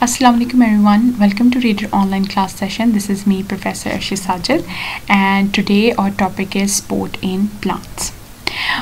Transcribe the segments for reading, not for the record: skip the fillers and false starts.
Assalamualaikum everyone, welcome to Reader online class session. This is me, Professor Arshi Sajid, and today our topic is sport in plants.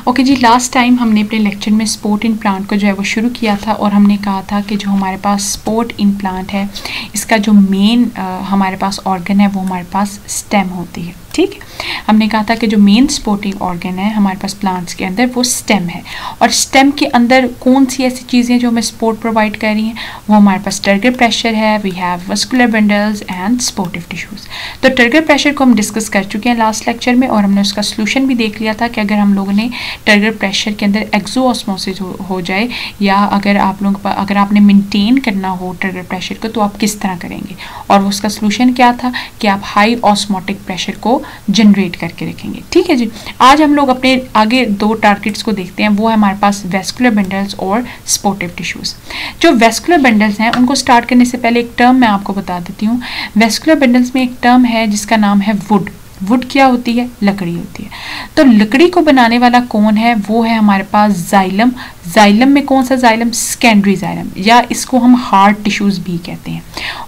Okay जी, last time हमने अपने lecture में sport in plant को जो है वो शुरू किया था और हमने कहा था कि जो हमारे पास स्पोर्ट इन प्लांट है इसका जो मेन हमारे पास ऑर्गन है वो हमारे पास स्टेम होती है। ठीक है, हमने कहा था कि जो मेन सपोर्टिंग ऑर्गन है हमारे पास प्लांट्स के अंदर वो स्टेम है, और स्टेम के अंदर कौन सी ऐसी चीज़ें जो हमें सपोर्ट प्रोवाइड कर रही हैं, वो हमारे पास टर्गर प्रेशर है, we have vascular bundles and supportive tissues. तो टर्गर प्रेशर को हम डिस्कस कर चुके हैं लास्ट लेक्चर में, और हमने उसका सोल्यूशन भी देख लिया था कि अगर हम लोगों ने टर्गर प्रेशर के अंदर एक्सोऑस्मोसिस हो जाए, या अगर आपने मेंटेन करना हो टर्गर प्रेशर को, तो आप किस तरह करेंगे, और उसका सोल्यूशन क्या था कि आप हाई ऑस्मोटिक प्रेशर को जनरेट करके रखेंगे। ठीक है जी, आज हम लोग अपने आगे दो टारगेट्स को देखते हैं, वो है हमारे पास वेस्कुलर बंडल्स और सपोर्टिव टिश्यूज। जो वेस्कुलर बंडल्स हैं उनको स्टार्ट करने से पहले एक टर्म मैं आपको बता देती हूँ। वेस्कुलर बंडल्स में एक टर्म है जिसका नाम है वुड। वुड क्या होती है? लकड़ी होती है। तो लकड़ी को बनाने वाला कौन है? वो है हमारे पास जाइलम। जाइलम में कौन सा जाइलम? सेकेंडरी जाइलम, या इसको हम हार्ड टिश्यूज भी कहते हैं।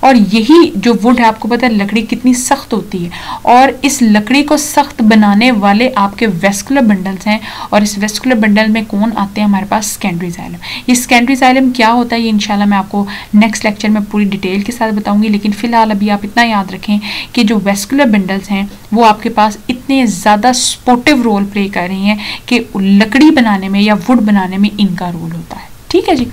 और यही जो वुड है, आपको पता है लकड़ी कितनी सख्त होती है, और इस लकड़ी को सख्त बनाने वाले आपके वेस्कुलर बंडल्स हैं, और इस वेस्कुलर बंडल में कौन आते हैं? हमारे पास सेकेंडरी जाइलम। ये सेकेंडरी जाइलम क्या होता है, ये इंशाल्लाह मैं आपको नेक्स्ट लेक्चर में पूरी डिटेल के साथ बताऊंगी, लेकिन फिलहाल अभी आप इतना याद रखें कि जो वेस्कुलर बंडल्स हैं वो आपके पास इतने ज़्यादा सपोर्टिव रोल प्ले कर रही हैं कि लकड़ी बनाने में या वुड बनाने में इनका रोल होता है। ठीक है जी।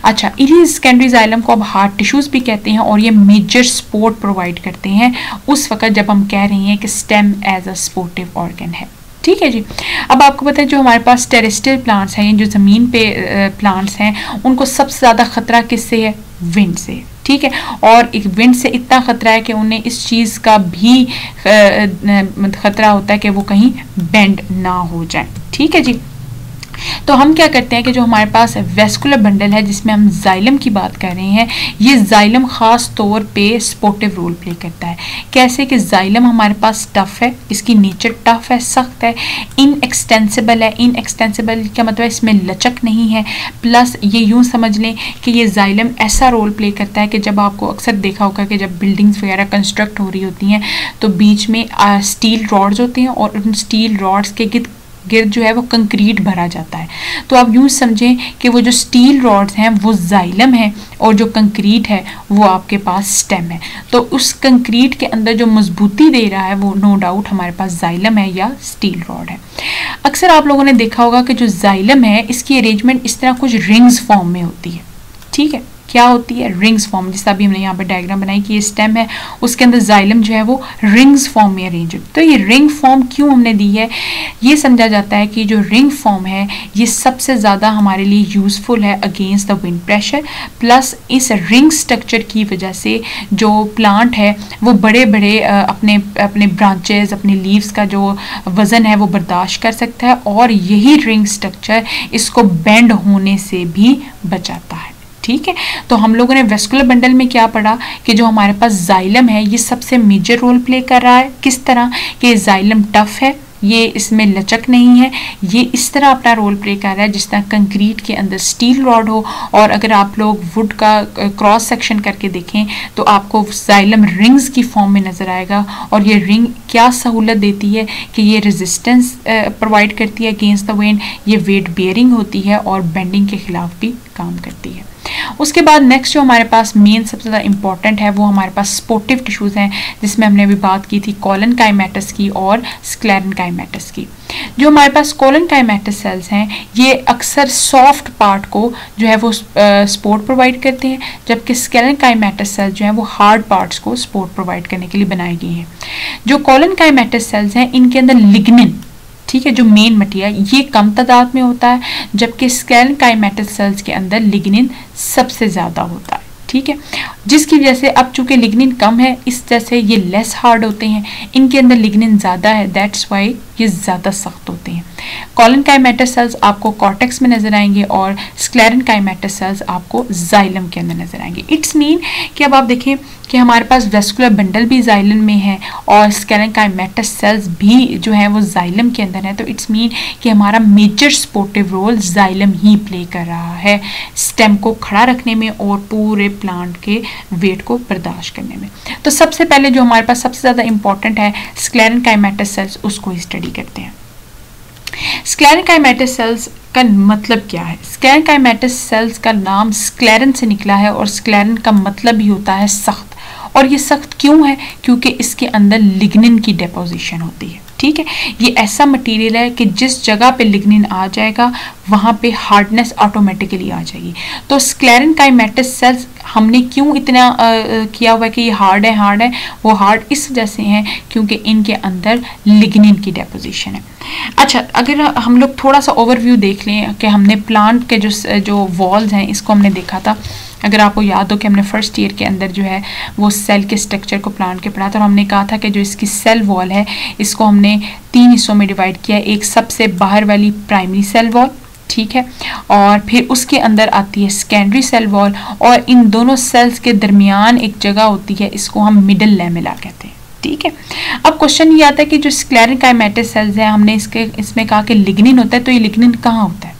अच्छा, इन्हीं सेकेंडरी जाइलम को अब हार्ड टिश्यूज भी कहते हैं, और ये मेजर सपोर्ट प्रोवाइड करते हैं उस वक्त जब हम कह रहे हैं कि stem as a supportive organ है। ठीक है जी। अब आपको पता है जो हमारे पास टेरेस्ट्रियल प्लांट्स हैं, जो ज़मीन पे प्लांट्स हैं, उनको सबसे ज़्यादा ख़तरा किससे है? विंड से। ठीक है, और एक विंड से इतना ख़तरा है कि उन्हें इस चीज़ का भी ख़तरा होता है कि वो कहीं बेंड ना हो जाए। ठीक है जी। तो हम क्या करते हैं कि जो हमारे पास वेस्कुलर बंडल है जिसमें हम जाइलम की बात कर रहे हैं, ये जाइलम ख़ास तौर पे सपोर्टिव रोल प्ले करता है। कैसे कि जाइलम हमारे पास टफ है, इसकी नेचर टफ है, सख्त है, इनएक्सटेंसिबल है। इनएक्सटेंसिबल का मतलब इसमें लचक नहीं है। प्लस ये यूँ समझ लें कि ये जाइलम ऐसा रोल प्ले करता है कि जब आपको अक्सर देखा होगा कि जब बिल्डिंग्स वगैरह कंस्ट्रक्ट हो रही होती हैं तो बीच में स्टील रॉड्स होते हैं, और उन स्टील रॉड्स के गिर्द जो है वो कंक्रीट भरा जाता है। तो आप यूँ समझें कि वो जो स्टील रॉड्स हैं वो जाइलम है, और जो कंक्रीट है वो आपके पास स्टेम है। तो उस कंक्रीट के अंदर जो मजबूती दे रहा है वो नो डाउट हमारे पास जाइलम है या स्टील रॉड है। अक्सर आप लोगों ने देखा होगा कि जो जाइलम है इसकी अरेंजमेंट इस तरह कुछ रिंग्स फॉर्म में होती है। ठीक है, क्या होती है? Rings form. जैसा अभी हमने यहाँ पर डायग्राम बनाई कि ये स्टेम है, उसके अंदर जाइलम जो है वो रिंग्स फॉर्म में अरेंज है। तो ये रिंग फॉर्म क्यों हमने दी है? ये समझा जाता है कि जो रिंग फॉर्म है ये सबसे ज़्यादा हमारे लिए यूज़फुल है against the wind pressure. Plus इस रिंग स्ट्रक्चर की वजह से जो प्लांट है वो बड़े बड़े अपने ब्रांचेस, अपने लीव्स का जो वज़न है वो बर्दाश्त कर सकता है, और यही रिंग स्ट्रक्चर इसको बेंड होने से भी बचाता है। ठीक है, तो हम लोगों ने वेस्कुलर बंडल में क्या पढ़ा कि जो हमारे पास जाइलम है ये सबसे मेजर रोल प्ले कर रहा है। किस तरह कि जाइलम टफ है, ये इसमें लचक नहीं है, ये इस तरह अपना रोल प्ले कर रहा है जिस तरह कंक्रीट के अंदर स्टील रॉड हो। और अगर आप लोग वुड का क्रॉस सेक्शन करके देखें तो आपको जाइलम रिंग्स की फॉर्म में नज़र आएगा, और ये रिंग क्या सहूलत देती है कि ये रेजिस्टेंस प्रोवाइड करती है अगेंस्ट द विंड, ये वेट बेयरिंग होती है और बेंडिंग के खिलाफ भी काम करती है। उसके बाद नेक्स्ट जो हमारे पास मेन सबसे ज़्यादा इंपॉर्टेंट है वो हमारे पास सपोर्टिव टिश्यूज़ हैं, जिसमें हमने अभी बात की थी कॉलन काइमेटस की और स्क्लेरन काइमेटस की। जो हमारे पास कॉलन काइमेटस सेल्स हैं ये अक्सर सॉफ्ट पार्ट को जो है वो सपोर्ट प्रोवाइड करते हैं, जबकि स्क्लेरन काइमेटस सेल्स जो हैं वो हार्ड पार्ट्स को सपोर्ट प्रोवाइड करने के लिए बनाई गई हैं। जो कॉलन काइमेटस सेल्स हैं इनके अंदर लिग्निन, ठीक है, जो मेन मटेरियल ये कम तादाद में होता है, जबकि स्क्लेरन काइमेटस सेल्स के अंदर लिग्निन सबसे ज़्यादा होता है। ठीक है, जिसकी वजह से अब चूंकि लिग्निन कम है इस वजह से ये लेस हार्ड होते हैं, इनके अंदर लिग्निन ज़्यादा है, दैट्स वाई ये ज़्यादा सख्त होते हैं। कॉलनकाइमेटस सेल्स आपको कॉर्टेक्स में नजर आएंगे और स्क्लेरेनकाइमेटस सेल्स आपको जाइलम के अंदर नजर आएंगे। इट्स मीन कि अब आप देखें कि हमारे पास वेस्कुलर बंडल भी जाइलम में है और स्क्लेरेनकाइमेटस सेल्स भी जो है वो जाइलम के अंदर है। तो इट्स मीन कि हमारा मेजर सपोर्टिव रोल जाइलम ही प्ले कर रहा है स्टेम को खड़ा रखने में और पूरे प्लांट के वेट को बर्दाश्त करने में। तो सबसे पहले जो हमारे पास सबसे ज़्यादा इंपॉर्टेंट है स्क्लेरेनकाइमेटस सेल्स, उसको स्टडी करते हैं। स्क्लेरेनकाइमेटस सेल्स का मतलब क्या है? स्क्लेरेनकाइमेटस सेल्स का नाम स्क्लेरन से निकला है और स्क्लेरन का मतलब ही होता है सख्त। और ये सख्त क्यों है? क्योंकि इसके अंदर लिग्निन की डिपोजिशन होती है। ठीक है, ये ऐसा मटेरियल है कि जिस जगह पे लिग्निन आ जाएगा वहाँ पे हार्डनेस ऑटोमेटिकली आ जाएगी। तो स्क्लेरेनकाइमेटस सेल्स हमने क्यों इतना किया हुआ है कि ये हार्ड है, वो हार्ड इस वजह से हैं क्योंकि इनके अंदर लिग्निन की डिपोजिशन है। अच्छा, अगर हम लोग थोड़ा सा ओवरव्यू देख लें कि हमने प्लांट के जो वॉल्स हैं इसको हमने देखा था। अगर आपको याद हो कि हमने फर्स्ट ईयर के अंदर जो है वो सेल के स्ट्रक्चर को प्लांट के पढ़ा था और हमने कहा था कि जो इसकी सेल वॉल है इसको हमने 3 हिस्सों में डिवाइड किया है। एक सबसे बाहर वाली प्राइमरी सेल वॉल, ठीक है, और फिर उसके अंदर आती है सेकेंडरी सेल वॉल और इन दोनों सेल्स के दरमियान एक जगह होती है, इसको हम मिडल लैमेला कहते हैं। ठीक है, अब क्वेश्चन ये आता है कि जो स्क्लेरेनकाइमेटस सेल्स है हमने इसमें कहा कि लिग्निन होता है, तो ये लिग्निन कहाँ होता है?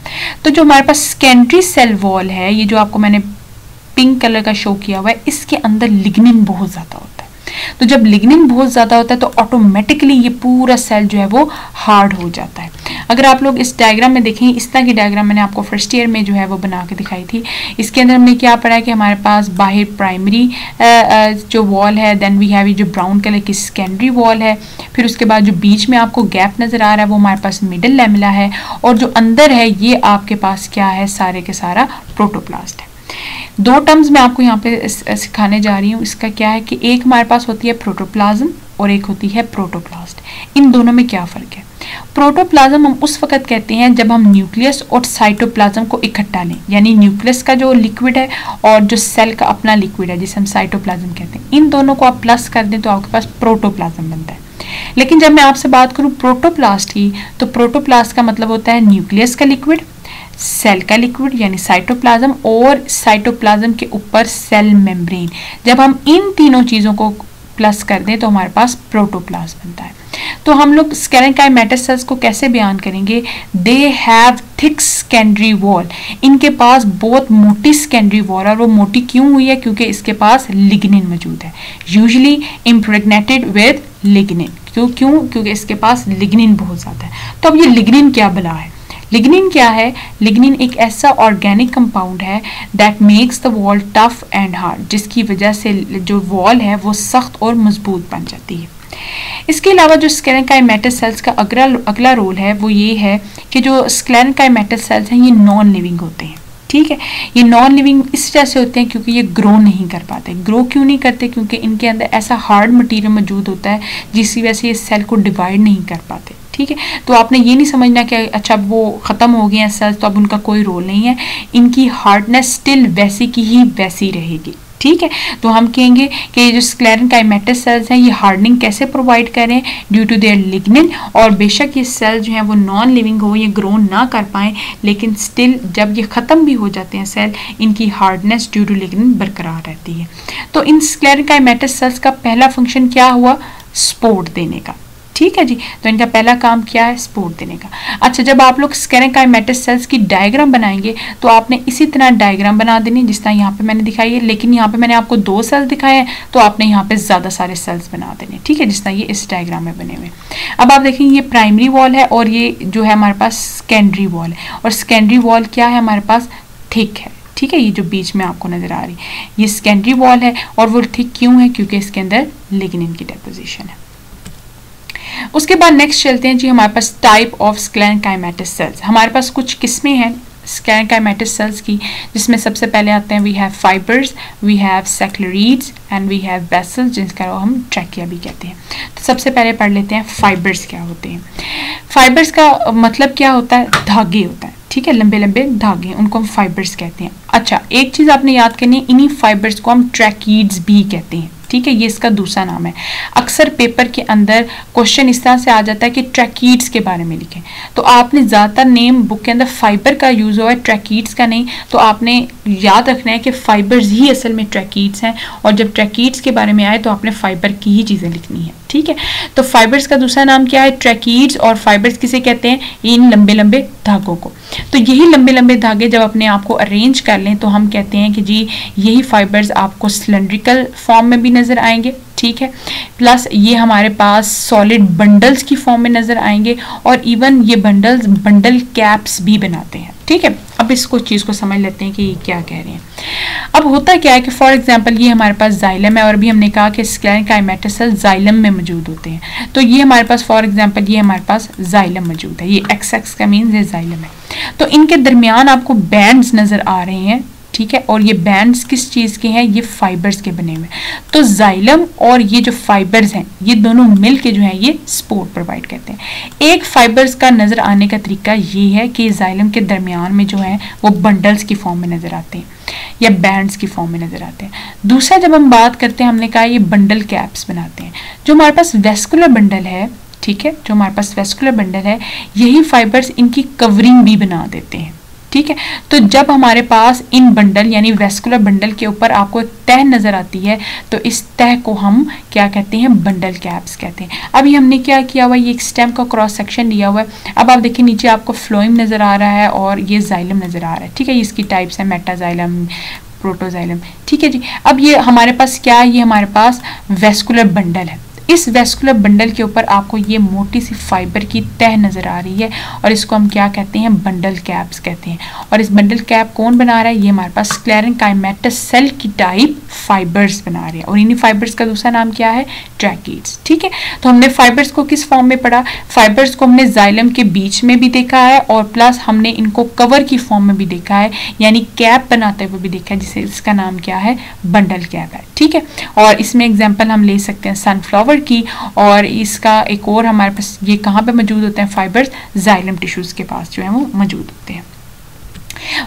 तो जो हमारे पास सेकेंडरी सेल वॉल है, ये जो आपको मैंने पिंक कलर का शो किया हुआ है, इसके अंदर लिग्निन बहुत ज़्यादा होता है। तो जब लिग्निन बहुत ज़्यादा होता है तो ऑटोमेटिकली ये पूरा सेल जो है वो हार्ड हो जाता है। अगर आप लोग इस डायग्राम में देखें, इस तरह की डायग्राम मैंने आपको फर्स्ट ईयर में जो है वो बना के दिखाई थी। इसके अंदर हमने क्या पढ़ा है कि हमारे पास बाहर प्राइमरी जो वॉल है, देन वी हैव जो ब्राउन कलर की सेकेंडरी वॉल है, फिर उसके बाद जो बीच में आपको गैप नज़र आ रहा है वो हमारे पास मिडल लैमेला है और जो अंदर है ये आपके पास क्या है, सारे के सारा प्रोटोप्लास्ट है। 2 टर्म्स मैं आपको यहाँ पे सिखाने जा रही हूँ। इसका क्या है कि एक हमारे पास होती है प्रोटोप्लाज्म और एक होती है प्रोटोप्लास्ट। इन दोनों में क्या फ़र्क है? प्रोटोप्लाज्म हम उस वक्त कहते हैं जब हम न्यूक्लियस और साइटोप्लाज्म को इकट्ठा लें, यानी न्यूक्लियस का जो लिक्विड है और जो सेल का अपना लिक्विड है जिसे हम साइटोप्लाज्म कहते हैं, इन दोनों को आप प्लस कर दें तो आपके पास प्रोटोप्लाज्म बनता है। लेकिन जब मैं आपसे बात करूँ प्रोटोप्लास्ट की, तो प्रोटोप्लास्ट का मतलब होता है न्यूक्लियस का लिक्विड, सेल का लिक्विड यानी साइटोप्लाज्म और साइटोप्लाज्म के ऊपर सेल मेम्ब्रेन। जब हम इन तीनों चीज़ों को प्लस कर दें तो हमारे पास प्रोटोप्लाज्म बनता है। तो हम लोग स्क्लेरेनकाइमेटस सेल्स को कैसे बयान करेंगे? They have thick secondary wall. इनके पास बहुत मोटी सेकेंडरी वॉल है और वो मोटी क्यों हुई है? क्योंकि इसके पास लिग्निन मौजूद है, यूजुअली इम्प्रेग्नेटेड विद लिग्निन। क्यों? क्योंकि इसके पास लिग्निन बहुत ज़्यादा है। तो अब ये लिग्निन क्या बला है? लिग्निन क्या है? लिग्निन एक ऐसा ऑर्गेनिक कंपाउंड है that makes the wall tough and hard, जिसकी वजह से जो वॉल है वो सख्त और मजबूत बन जाती है। इसके अलावा जो स्क्लेरेनकाइमेटस सेल्स का अगला रोल है वो ये है कि जो स्क्लेरेनकाइमेटस सेल्स हैं ये नॉन लिविंग होते हैं। ठीक है, ये नॉन लिविंग इस वजह से होते हैं क्योंकि ये ग्रो नहीं कर पाते। ग्रो क्यों नहीं करते? क्योंकि इनके अंदर ऐसा हार्ड मटेरियल मौजूद होता है जिसकी वजह से ये सेल को डिवाइड नहीं कर पाते। ठीक है, तो आपने ये नहीं समझना कि अच्छा वो ख़त्म हो गए हैं सेल्स तो अब उनका कोई रोल नहीं है। इनकी हार्डनेस स्टिल वैसी की ही वैसी रहेगी। ठीक है, तो हम कहेंगे कि जो स्क्लेरेनकाइमेटस सेल्स हैं ये हार्डनिंग कैसे प्रोवाइड करें? Due to their lignin. और बेशक ये सेल जो हैं वो नॉन लिविंग हो, ये ग्रो ना कर पाएँ, लेकिन स्टिल जब ये ख़त्म भी हो जाते हैं सेल, इनकी हार्डनेस ड्यू टू लिग्निन बरकरार रहती है। तो इन स्क्लेरेनकाइमेटस सेल्स का पहला फंक्शन क्या हुआ? सपोर्ट देने का। ठीक है जी, तो इनका पहला काम क्या है? सपोर्ट देने का। अच्छा, जब आप लोग स्क्लेरेनकाइमेटस सेल्स की डायग्राम बनाएंगे तो आपने इसी तरह डायग्राम बना देनी जिस तरह यहाँ पे मैंने दिखाई है, लेकिन यहाँ पे मैंने आपको 2 सेल्स दिखाए हैं तो आपने यहाँ पे ज़्यादा सारे सेल्स बना देने। ठीक है, जिस तरह ये इस डायग्राम में बने हुए। अब आप देखेंगे ये प्राइमरी वॉल है और ये जो है हमारे पास सेकेंडरी वॉल है। और सेकेंडरी वॉल क्या है? हमारे पास थिक है। ठीक है, ये जो बीच में आपको नजर आ रही है ये सेकेंडरी वॉल है और वो थिक क्यों है? क्योंकि इसके अंदर लिग्निन की डिपोजिशन है। उसके बाद नेक्स्ट चलते हैं जी हमारे पास टाइप ऑफ स्क्लेरेनकाइमेटस सेल्स। हमारे पास कुछ किस्में हैं स्क्लेरेनकाइमेटस सेल्स की, जिसमें सबसे पहले आते हैं we have fibres, we have sclereids and we have vessels, जिनका हम ट्रैकिया भी कहते हैं। तो सबसे पहले पढ़ लेते हैं फाइबर्स क्या होते हैं। फाइबर्स का मतलब क्या होता है? धागे होता है। ठीक है, लंबे लंबे धागे, उनको हम फाइबर्स कहते हैं। अच्छा, एक चीज़ आपने याद करनी है, इन्हीं फाइबर्स को हम ट्रैकीड्स भी कहते हैं। ठीक है, ये इसका दूसरा नाम है। अक्सर पेपर के अंदर क्वेश्चन इस तरह से आ जाता है कि ट्रैकीड्स के बारे में लिखें, तो आपने ज़्यादातर नेम बुक के अंदर फाइबर का यूज़ हुआ है, ट्रैकीड्स का नहीं। तो आपने याद रखना है कि फाइबर्स ही असल में ट्रैकीड्स हैं, और जब ट्रैकीड्स के बारे में आए तो आपने फाइबर की ही चीज़ें लिखनी है, ठीक है। तो फाइबर्स का दूसरा नाम क्या है? ट्रैकीड्स। और फाइबर्स किसे कहते हैं? इन लंबे लंबे धागों को। तो यही लंबे लंबे धागे जब अपने आप को अरेंज कर लें तो हम कहते हैं कि जी यही फाइबर्स आपको सिलेंड्रिकल फॉर्म में भी नजर आएंगे, ठीक है। प्लस ये हमारे पास सॉलिड बंडल्स की फॉर्म में नजर आएंगे, और इवन ये बंडल्स बंडल कैप्स भी बनाते हैं, ठीक है। अब इसको चीज़ को समझ लेते हैं कि ये क्या कह रहे हैं। अब होता क्या है कि फॉर एग्जांपल ये हमारे पास जाइलम है, और भी हमने कहा कि स्क्लेरेन काइमेटस सेल जाइलम में मौजूद होते हैं। तो ये हमारे पास फॉर एग्जांपल ये हमारे पास जाइलम मौजूद है, ये एक्स का मीन्स ये जाइलम है। तो इनके दरमियान आपको बैंड्स नजर आ रहे हैं, ठीक है। और ये बैंड्स किस चीज़ के हैं? ये फाइबर्स के बने हुए हैं। तो जाइलम और ये जो फाइबर्स हैं ये दोनों मिल के जो है ये सपोर्ट प्रोवाइड करते हैं। एक फाइबर्स का नज़र आने का तरीका ये है कि जाइलम के दरमियान में जो है वो बंडल्स की फॉर्म में नज़र आते हैं या बैंड्स की फॉर्म में नज़र आते हैं। दूसरा जब हम बात करते हैं, हमने कहा ये बंडल कैप्स बनाते हैं। जो हमारे पास वेस्कुलर बंडल है, ठीक है, जो हमारे पास वेस्कुलर बंडल है, यही फाइबर्स इनकी कवरिंग भी बना देते हैं, ठीक है। तो जब हमारे पास इन बंडल यानी वेस्कुलर बंडल के ऊपर आपको एक तह नजर आती है तो इस तह को हम क्या कहते हैं? बंडल कैप्स कहते हैं। अभी हमने क्या किया हुआ है? ये एक स्टेम का क्रॉस सेक्शन लिया हुआ है। अब आप देखिए नीचे आपको फ्लोएम नजर आ रहा है और ये जाइलम नजर आ रहा है, ठीक है। इसकी टाइप्स है मेटाजाइलम, प्रोटोजाइलम, ठीक है जी। अब ये हमारे पास क्या है? ये हमारे पास वेस्कुलर बंडल है। इस वेस्कुलर बंडल के ऊपर आपको ये मोटी सी फाइबर की तह नजर आ रही है, और इसको हम क्या कहते हैं? बंडल कैप्स कहते हैं। और इस बंडल कैप कौन बना रहा है? ये हमारे पास स्क्लेरेन काइमेटस सेल की टाइप फाइबर्स बना रहे हैं, और इन्हीं फाइबर्स का दूसरा नाम क्या है? ट्रैकीड्स, ठीक है। तो हमने फाइबर्स को किस फॉर्म में पढ़ा? फाइबर्स को हमने जाइलम के बीच में भी देखा है, और प्लस हमने इनको कवर की फॉर्म में भी देखा है, यानी कैप बनाते हुए भी देखा है, जिसे इसका नाम क्या है? बंडल कैप है, ठीक है। और इसमें एग्जाम्पल हम ले सकते हैं सनफ्लावर की, और इसका एक और हमारे पास ये कहाँ पे मौजूद होते हैं? फाइबर्स जाइलम टिश्यूज के पास जो है वो मौजूद होते हैं।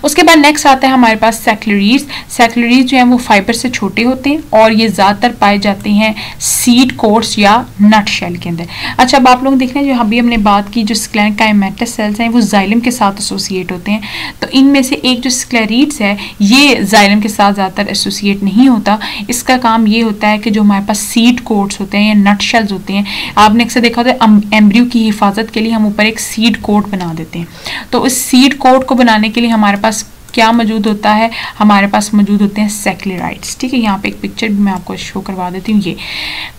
उसके बाद नेक्स्ट आता है हमारे पास सेक्युलरीज। सेक्युलरीज जो है वो फाइबर से छोटे होते हैं, और ये ज़्यादातर पाए जाते हैं सीड कोर्स या नट शेल के अंदर। अच्छा, अब आप लोग देख रहे हैं जो अभी हमने बात की, जो स्क्लेरेन काइमेटस सेल्स हैं वो जाइलम के साथ एसोसिएट होते हैं। तो इनमें से एक जो स्क्लेरीड्स है ये जाइलम के साथ ज़्यादातर एसोसिएट नहीं होता। इसका काम ये होता है कि जो हमारे पास सीड कोट्स होते हैं या नट शेल्स होते हैं, आपने अक्सर देखा होता है एम्ब्रियो की हिफाजत के लिए हम ऊपर एक सीड कोट बना देते हैं। तो उस सीड कोट को बनाने के लिए हमारे पास क्या मौजूद होता है? हमारे पास मौजूद होते हैं सेक्युलराइड्स, ठीक है। यहाँ पे एक पिक्चर भी मैं आपको शो करवा देती हूँ, ये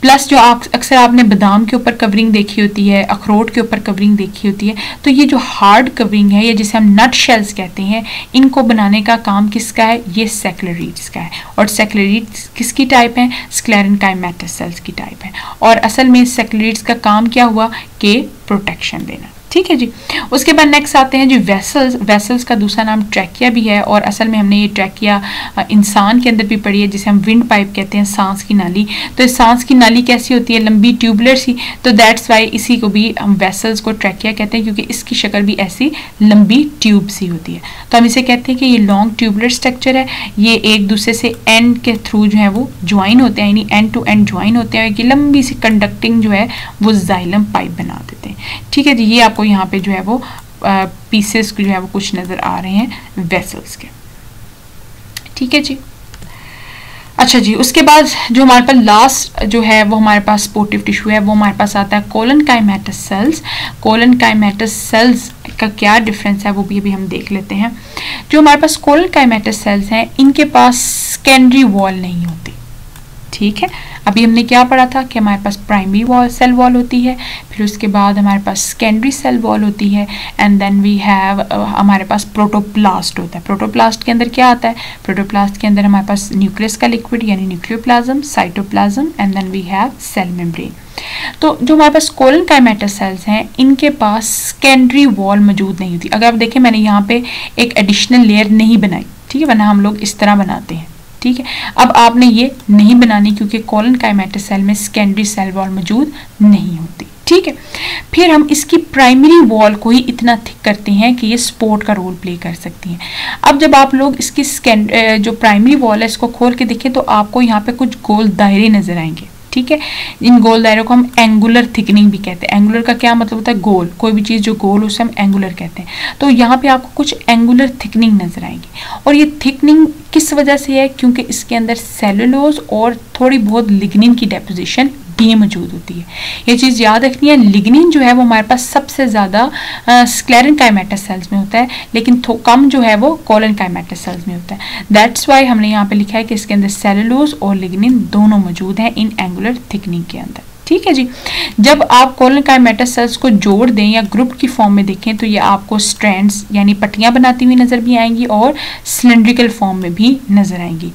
प्लस जो अक्सर आपने बादाम के ऊपर कवरिंग देखी होती है, अखरोट के ऊपर कवरिंग देखी होती है, तो ये जो हार्ड कवरिंग है या जिसे हम नट शेल्स कहते हैं, इनको बनाने का काम किसका है? ये सेक्युलराइड्स का है। और सेक्युलराइड्स किसकी टाइप है? स्क्लेरेन काइमेटस सेल्स की टाइप है। और असल में सेक्युलराइड्स का काम क्या हुआ? कि प्रोटेक्शन देना, ठीक है जी। उसके बाद नेक्स्ट आते हैं जो वेसल्स। वेसल्स का दूसरा नाम ट्रैकिया भी है, और असल में हमने ये ट्रैकिया इंसान के अंदर भी पढ़ी है, जिसे हम विंड पाइप कहते हैं, सांस की नाली। तो इस सांस की नाली कैसी होती है? लंबी ट्यूबुलर सी। तो दैट्स वाई इसी को भी हम वेसल्स को ट्रैकिया कहते हैं, क्योंकि इसकी शक्ल भी ऐसी लंबी ट्यूब सी होती है। तो हम इसे कहते हैं कि ये लॉन्ग ट्यूबुलर स्ट्रक्चर है। ये एक दूसरे से एंड के थ्रू जो है वो ज्वाइन होते हैं, यानी एंड टू एंड ज्वाइन होते हैं, कि लंबी सी कंडक्टिंग जो है वो जाइलम पाइप बना देते हैं, ठीक है जी। ये आपको यहाँ पे जो है वो पीसेस जो है वो कुछ नजर आ रहे हैं वेसल्स के, ठीक है जी। अच्छा जी, उसके बाद जो हमारे पास लास्ट जो है वो हमारे पास सपोर्टिव टिश्यू है, वो हमारे पास आता है कोलन काइमेटस सेल्स। कोलन काइमेटस सेल्स का क्या डिफरेंस है वो भी अभी हम देख लेते हैं। जो हमारे पास कोलन काइमेटस सेल्स हैं, इनके पास सेकेंडरी वॉल नहीं होती, ठीक है। अभी हमने क्या पढ़ा था कि हमारे पास प्राइमरी वॉल सेल वॉल होती है, फिर उसके बाद हमारे पास सेकेंडरी सेल वॉल होती है, एंड देन वी हैव हमारे पास प्रोटोप्लास्ट होता है। प्रोटोप्लास्ट के अंदर क्या आता है? प्रोटोप्लास्ट के अंदर हमारे पास न्यूक्लियस का लिक्विड यानी nucleoplasm, cytoplasm, and then we have cell membrane. तो जो हमारे पास कोलन काइमेटस सेल्स हैं, इनके पास सेकेंडरी वॉल मौजूद नहीं होती। अगर आप देखें मैंने यहाँ पे एक एडिशनल लेयर नहीं बनाई, ठीक है, वरना हम लोग इस तरह बनाते हैं, ठीक है। अब आपने ये नहीं बनानी, क्योंकि कोलन काइमेटस सेल में सेकेंडरी सेल वॉल मौजूद नहीं होती, ठीक है। फिर हम इसकी प्राइमरी वॉल को ही इतना थिक करते हैं कि ये स्पोर्ट का रोल प्ले कर सकती हैं। अब जब आप लोग इसकी जो प्राइमरी वॉल है इसको खोल के देखें तो आपको यहाँ पे कुछ गोल दायरे नजर आएंगे, ठीक है। इन गोल दायरों को हम एंगुलर थिकनिंग भी कहते हैं। एंगुलर का क्या मतलब होता है? गोल, कोई भी चीज़ जो गोल उसे हम एंगुलर कहते हैं। तो यहाँ पे आपको कुछ एंगुलर थिकनिंग नजर आएंगी, और ये थिकनिंग किस वजह से है? क्योंकि इसके अंदर सेलुलोज और थोड़ी बहुत लिग्निन की डेपोजिशन भी मौजूद होती है। ये चीज़ याद रखनी है, लिग्निन जो है वो हमारे पास सबसे ज़्यादा स्क्लेरेनकाइमेटस सेल्स में होता है, लेकिन कम जो है वो कोलेनकाइमेटस सेल्स में होता है। दैट्स वाई हमने यहाँ पे लिखा है कि इसके अंदर सेलुलोज और लिग्निन दोनों मौजूद हैं इन एंगुलर थिकनिंग के अंदर, ठीक है जी। जब आप कोलेनकाइमेटस सेल्स को जोड़ दें या ग्रुप की फॉर्म में देखें तो ये आपको स्ट्रैंड्स यानी पट्टियां बनाती हुई नजर भी आएंगी और सिलेंड्रिकल फॉर्म में भी नजर आएंगी।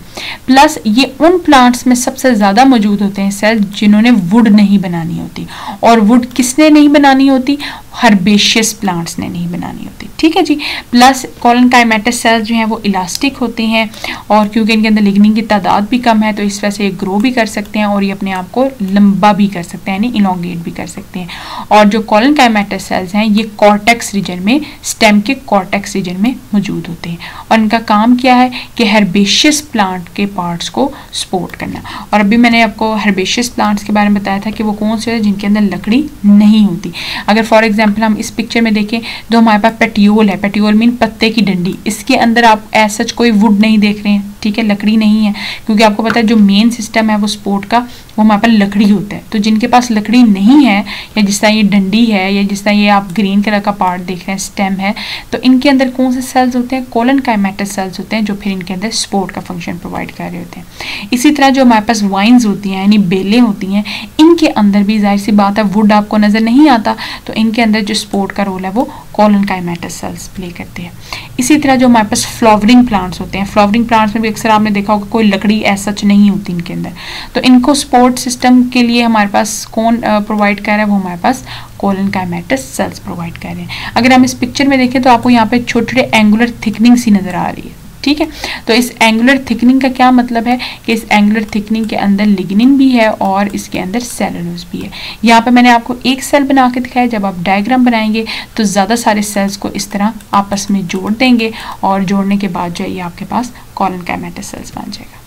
प्लस ये उन प्लांट्स में सबसे ज्यादा मौजूद होते हैं सेल जिन्होंने वुड नहीं बनानी होती, और वुड किसने नहीं बनानी होती? हर्बेशियस प्लांट्स ने नहीं बनानी होती, ठीक है जी। प्लस कोलेनकाइमेटस सेल्स जो हैं वो इलास्टिक होते हैं, और क्योंकि इनके अंदर लिग्निन की तादाद भी कम है तो इस वजह से ये ग्रो भी कर सकते हैं और ये अपने आप को लंबा भी कर सकते हैं, यानी इलोंगेट भी कर सकते हैं। और जो कोलेनकाइमेटस सेल्स हैं ये कॉर्टेक्स रीजन में, स्टेम के कॉर्टेक्स रीजन में मौजूद होते हैं, और इनका काम क्या है कि हर्बेशियस प्लांट के पार्ट्स को सपोर्ट करना। और अभी मैंने आपको हर्बेशियस प्लांट्स के बारे में बताया था कि वो कौन से हैं जिनके अंदर लकड़ी नहीं होती। अगर फॉर एग्जाम्पल हम इस पिक्चर में देखें तो हमारे पास पेटियोल है, पेटियोल मीन पत्ते की डंडी, इसके अंदर आप ऐसा कोई वुड नहीं देख रहे हैं, ठीक है, लकड़ी नहीं है, क्योंकि आपको पता है जो मेन सिस्टम है वो सपोर्ट का वो हमारे पास लकड़ी होता है। तो जिनके पास लकड़ी नहीं है, या जिस तरह ये डंडी है, या जिस तरह ये आप ग्रीन कलर का पार्ट देख रहे हैं स्टेम है, तो इनके अंदर कौन से सेल्स होते हैं? कोलेनकाइमेटस सेल्स होते हैं, जो फिर इनके अंदर सपोर्ट का फंक्शन प्रोवाइड कर रहे होते हैं। इसी तरह जो हमारे पास वाइन्स होती हैं यानी बेलें होती हैं, इनके अंदर भी जाहिर सी बात है वुड आपको नजर नहीं आता, तो इनके अंदर जो सपोर्ट का रोल है वो कोलेनकाइमेटस सेल्स प्ले करते हैं। इसी तरह जो हमारे पास फ्लावरिंग प्लांट्स होते हैं, फ्लावरिंग प्लांट्स में भी अक्सर आपने देखा होगा कोई लकड़ी ऐसा सच नहीं होती इनके अंदर, तो इनको सपोर्ट सिस्टम के लिए हमारे पास कौन प्रोवाइड कर रहा है? वो हमारे पास कोलेनकाइमेटस सेल्स प्रोवाइड कर रहे हैं। अगर हम इस पिक्चर में देखें तो आपको यहाँ पे छोटे छोटे एंगुलर थिकनिंग सी नजर आ रही है, ठीक है। तो इस एंगुलर थिकनिंग का क्या मतलब है कि इस एंगुलर थिकनिंग के अंदर लिग्निन भी है और इसके अंदर सेलुलोज भी है। यहाँ पे मैंने आपको एक सेल बना के दिखाया, जब आप डायग्राम बनाएंगे तो ज़्यादा सारे सेल्स को इस तरह आपस में जोड़ देंगे, और जोड़ने के बाद जो है ये आपके पास कोलेनकाइमेटस सेल्स बन जाएगा।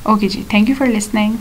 ओके जी, थैंक यू फॉर लिसनिंग।